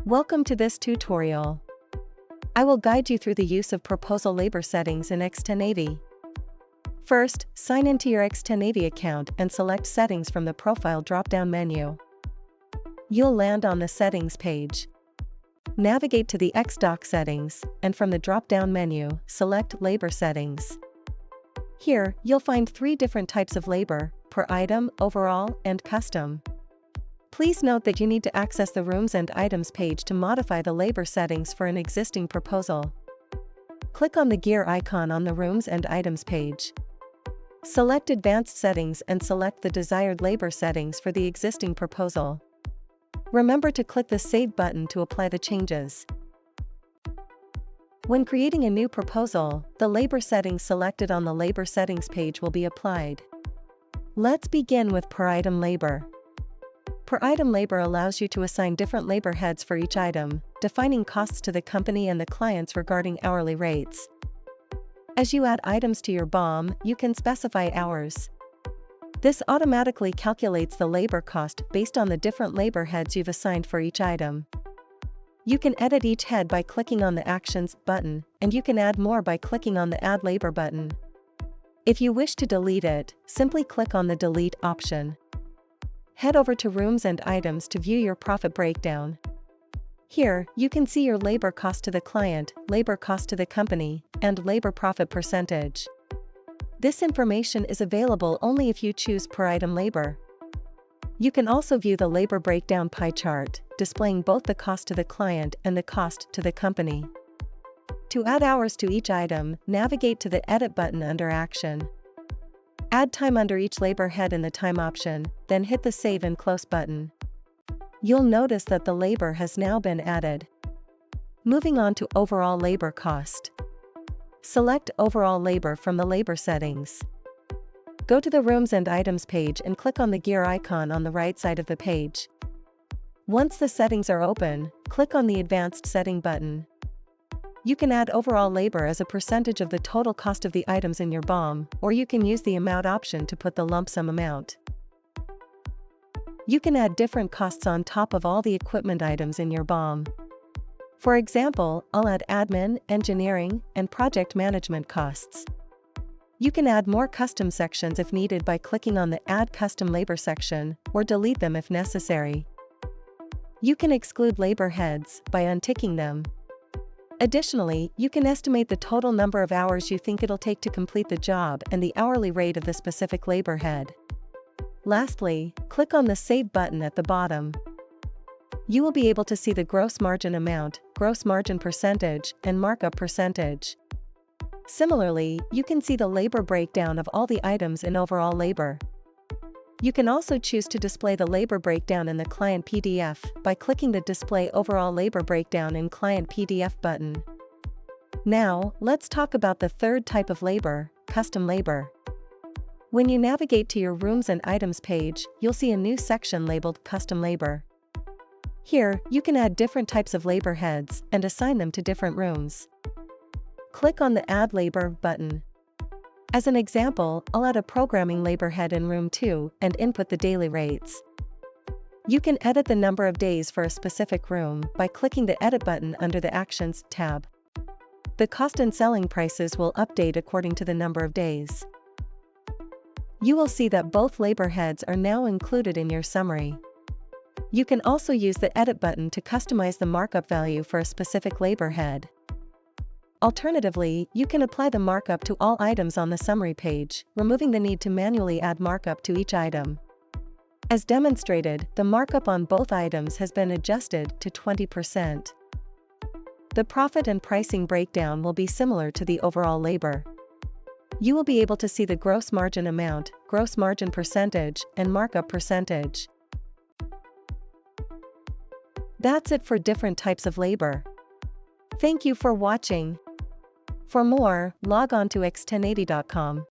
Welcome to this tutorial. I will guide you through the use of proposal labor settings in x.doc. First, sign into your x.doc account and select Settings from the Profile drop-down menu. You'll land on the Settings page. Navigate to the x.doc settings, and from the drop-down menu, select Labor Settings. Here, you'll find three different types of labor: per item, overall, and custom. Please note that you need to access the Rooms and Items page to modify the labor settings for an existing proposal. Click on the gear icon on the Rooms and Items page. Select Advanced Settings and select the desired labor settings for the existing proposal. Remember to click the Save button to apply the changes. When creating a new proposal, the labor settings selected on the Labor Settings page will be applied. Let's begin with per item labor. Per item labor allows you to assign different labor heads for each item, defining costs to the company and the clients regarding hourly rates. As you add items to your BOM, you can specify hours. This automatically calculates the labor cost based on the different labor heads you've assigned for each item. You can edit each head by clicking on the Actions button, and you can add more by clicking on the Add Labor button. If you wish to delete it, simply click on the Delete option. Head over to Rooms and Items to view your profit breakdown. Here, you can see your labor cost to the client, labor cost to the company, and labor profit percentage. This information is available only if you choose per item labor. You can also view the labor breakdown pie chart, displaying both the cost to the client and the cost to the company. To add hours to each item, navigate to the Edit button under Action. Add time under each labor head in the Time option, then hit the Save and Close button. You'll notice that the labor has now been added. Moving on to Overall Labor Cost. Select Overall Labor from the Labor settings. Go to the Rooms and Items page and click on the gear icon on the right side of the page. Once the settings are open, click on the Advanced Setting button. You can add overall labor as a percentage of the total cost of the items in your BOM, or you can use the Amount option to put the lump sum amount. You can add different costs on top of all the equipment items in your BOM. For example, I'll add admin, engineering, and project management costs. You can add more custom sections if needed by clicking on the Add Custom Labor section, or delete them if necessary. You can exclude labor heads by unticking them. Additionally, you can estimate the total number of hours you think it'll take to complete the job and the hourly rate of the specific labor head. Lastly, click on the Save button at the bottom. You will be able to see the gross margin amount, gross margin percentage, and markup percentage. Similarly, you can see the labor breakdown of all the items in overall labor. You can also choose to display the labor breakdown in the Client PDF by clicking the Display Overall Labor Breakdown in Client PDF button. Now, let's talk about the third type of labor, custom labor. When you navigate to your Rooms and Items page, you'll see a new section labeled Custom Labor. Here, you can add different types of labor heads and assign them to different rooms. Click on the Add Labor button. As an example, I'll add a programming labor head in Room 2 and input the daily rates. You can edit the number of days for a specific room by clicking the Edit button under the Actions tab. The cost and selling prices will update according to the number of days. You will see that both labor heads are now included in your summary. You can also use the Edit button to customize the markup value for a specific labor head. Alternatively, you can apply the markup to all items on the summary page, removing the need to manually add markup to each item. As demonstrated, the markup on both items has been adjusted to 20%. The profit and pricing breakdown will be similar to the overall labor. You will be able to see the gross margin amount, gross margin percentage, and markup percentage. That's it for different types of labor. Thank you for watching. For more, log on to x.doc.com.